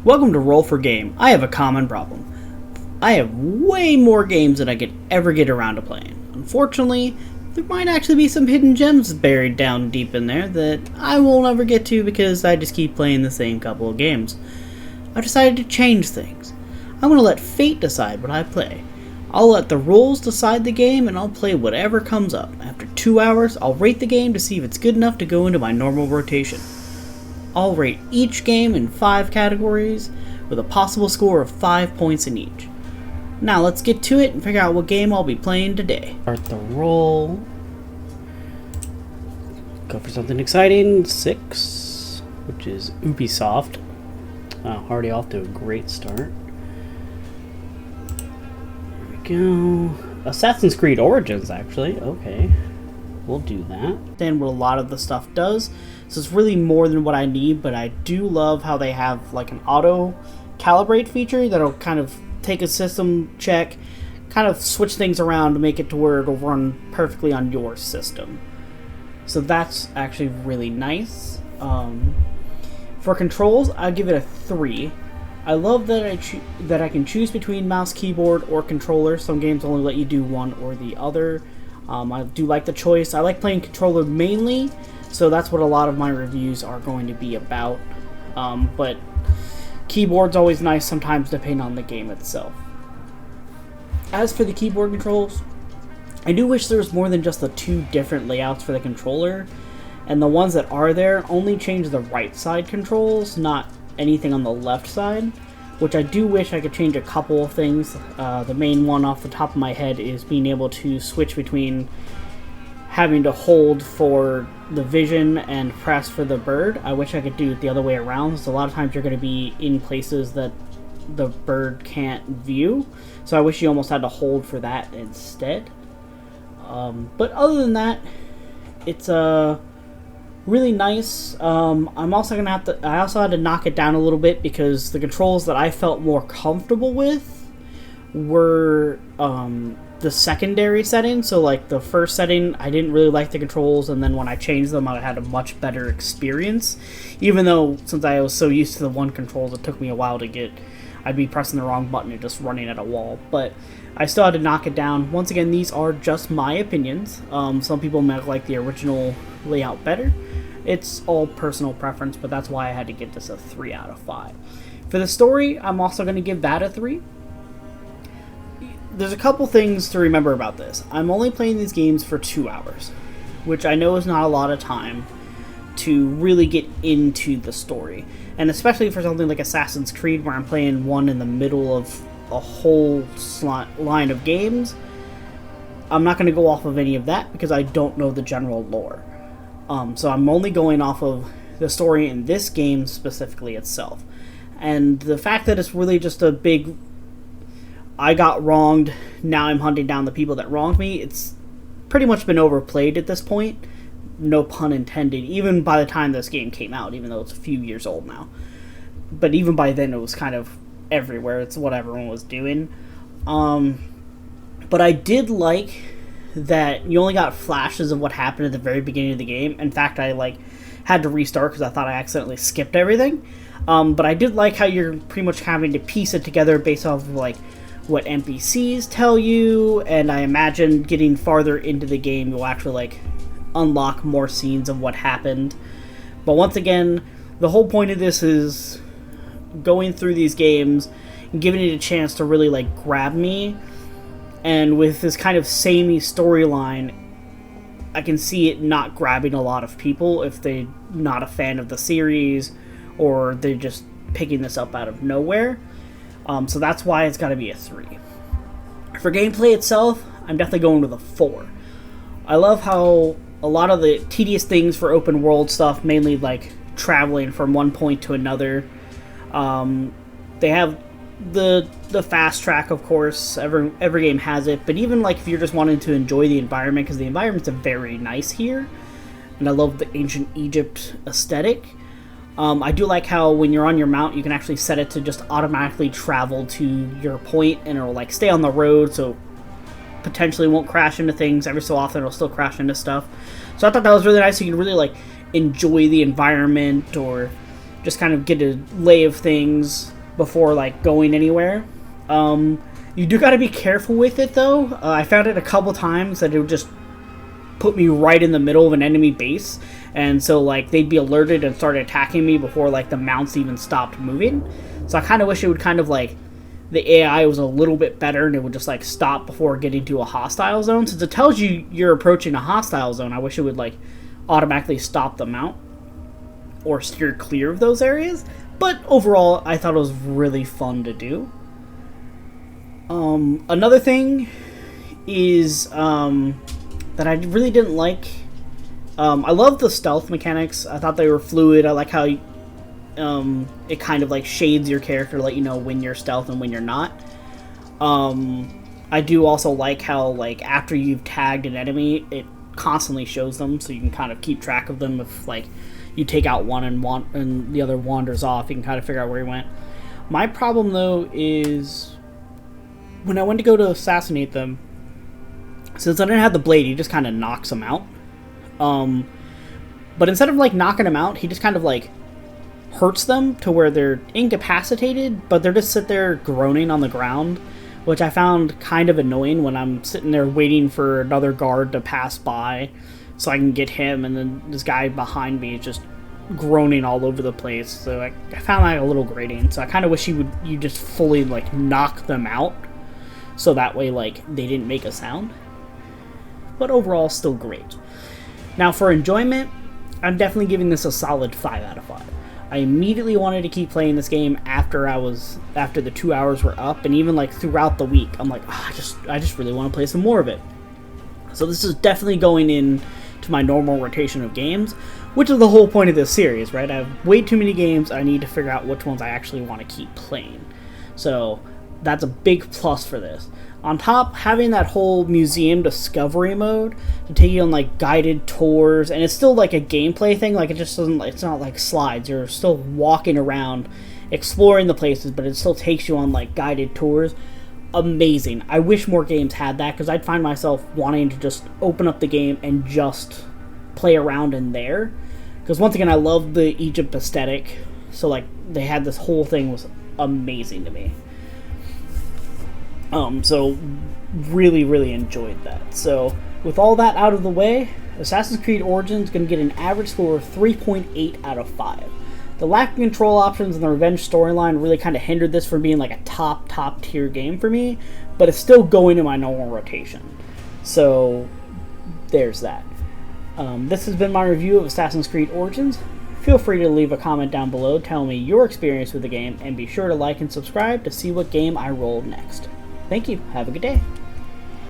Welcome to Roll for Game. I have a common problem. I have way more games than I could ever get around to playing. Unfortunately, there might actually be some hidden gems buried down deep in there that I will never get to because I just keep playing the same couple of games. I decided to change things. I'm going to let fate decide what I play. I'll let the rules decide the game and I'll play whatever comes up. After 2 hours, I'll rate the game to see if it's good enough to go into my normal rotation. I'll rate each game in 5 categories with a possible score of 5 points in each. Now let's get to it and figure out what game I'll be playing today. Start the roll. Go for something exciting. 6, which is Ubisoft. Already off to a great start. There we go. Assassin's Creed Origins, actually. Okay. We'll do that. Then what a lot of the stuff does. So it's really more than what I need, but I do love how they have like an auto calibrate feature that'll kind of take a system check, kind of switch things around to make it to where it'll run perfectly on your system. So that's actually really nice. For controls, I'll give it a 3. I love that I can choose between mouse, keyboard, or controller. Some games only let you do one or the other. I do like the choice. I like playing controller mainly, so that's what a lot of my reviews are going to be about. But keyboard's always nice sometimes depending on the game itself. As for the keyboard controls, I do wish there was more than just the 2 different layouts for the controller, and the ones that are there only change the right side controls, not anything on the left side, which I do wish I could change a couple of things. The main one off the top of my head is being able to switch between having to hold for the vision and press for the bird. I wish I could do it the other way around, so a lot of times you're going to be in places that the bird can't view, so I wish you almost had to hold for that instead. But other than that, it's really nice. I also had to knock it down a little bit because the controls that I felt more comfortable with were the secondary setting. So like the first setting, I didn't really like the controls, and then when I changed them, I had a much better experience. Even though since I was so used to the one controls, it took me a while to get. I'd be pressing the wrong button and just running at a wall, but I still had to knock it down. Once again, these are just my opinions. Some people might like the original layout better. It's all personal preference, but that's why I had to get this a 3 out of 5. For the story, I'm also going to give that a 3. There's a couple things to remember about this. I'm only playing these games for 2 hours, which I know is not a lot of time to really get into the story. And especially for something like Assassin's Creed, where I'm playing one in the middle of a whole line of games, I'm not going to go off of any of that because I don't know the general lore. So I'm only going off of the story in this game specifically itself. And the fact that it's really just a big, I got wronged, now I'm hunting down the people that wronged me, it's pretty much been overplayed at this point. No pun intended, even by the time this game came out, even though it's a few years old now. But even by then it was kind of everywhere. It's what everyone was doing. But I did like that you only got flashes of what happened at the very beginning of the game. In fact, I had to restart because I thought I accidentally skipped everything. But I did like how you're pretty much having to piece it together based off of what NPCs tell you, and I imagine getting farther into the game you'll actually unlock more scenes of what happened. But once again, the whole point of this is going through these games and giving it a chance to really grab me. And with this kind of samey storyline, I can see it not grabbing a lot of people if they're not a fan of the series or they're just picking this up out of nowhere. So that's why it's got to be a 3. For gameplay itself, I'm definitely going with a 4. I love how a lot of the tedious things for open world stuff, mainly traveling from one point to another, they have the fast track, of course. Every game has it, but even if you're just wanting to enjoy the environment, because the environment's very nice here, and I love the ancient Egypt aesthetic. I do like how when you're on your mount, you can actually set it to just automatically travel to your point, and it'll stay on the road, so potentially won't crash into things. Every so often it'll still crash into stuff. So I thought that was really nice. You can really enjoy the environment or just kind of get a lay of things. before like going anywhere. You do got to be careful with it though. I found it a couple times that it would just put me right in the middle of an enemy base, and so like they'd be alerted and start attacking me before like the mounts even stopped moving. So I kind of wish it would kind of like the AI was a little bit better and it would just like stop before getting to a hostile zone. Since it tells you you're approaching a hostile zone, I wish it would like automatically stop the mount or steer clear of those areas. But overall, I thought it was really fun to do. Another thing is that I really didn't like. I love the stealth mechanics. I thought they were fluid. I like how it kind of like shades your character to let you know when you're stealth and when you're not. I do also like how like after you've tagged an enemy, it constantly shows them, so you can kind of keep track of them. If like you take out one and the other wanders off, you can kind of figure out where he went. My problem though is when I went to go to assassinate them, since I didn't have the blade, he just kind of knocks them out. But instead of like knocking them out, he just kind of like hurts them to where they're incapacitated, but they're just sit there groaning on the ground, which I found kind of annoying when I'm sitting there waiting for another guard to pass by so I can get him, and then this guy behind me is just groaning all over the place. So I found that a little grating. So I kind of wish you just fully like knock them out, so that way like they didn't make a sound. But overall, still great. Now for enjoyment, I'm definitely giving this a solid 5 out of 5. I immediately wanted to keep playing this game after the 2 hours were up, and even like throughout the week, I'm like, oh, I just really want to play some more of it. So this is definitely going in to my normal rotation of games, which is the whole point of this series, right? I have way too many games. I need to figure out which ones I actually want to keep playing. So that's a big plus for this. On top, having that whole museum discovery mode to take you on like guided tours, and it's still like a gameplay thing. Like it's not like slides. You're still walking around, exploring the places, but it still takes you on like guided tours. Amazing. I wish more games had that, because I'd find myself wanting to just open up the game and just play around in there. Because once again, I love the Egypt aesthetic, so like they had this whole thing was amazing to me. So really, really enjoyed that. So with all that out of the way, Assassin's Creed Origins is going to get an average score of 3.8 out of 5. The lack of control options and the revenge storyline really kind of hindered this from being like a top tier game for me, but it's still going in my normal rotation. So there's that. This has been my review of Assassin's Creed Origins. Feel free to leave a comment down below telling me your experience with the game, and be sure to like and subscribe to see what game I roll next. Thank you. Have a good day.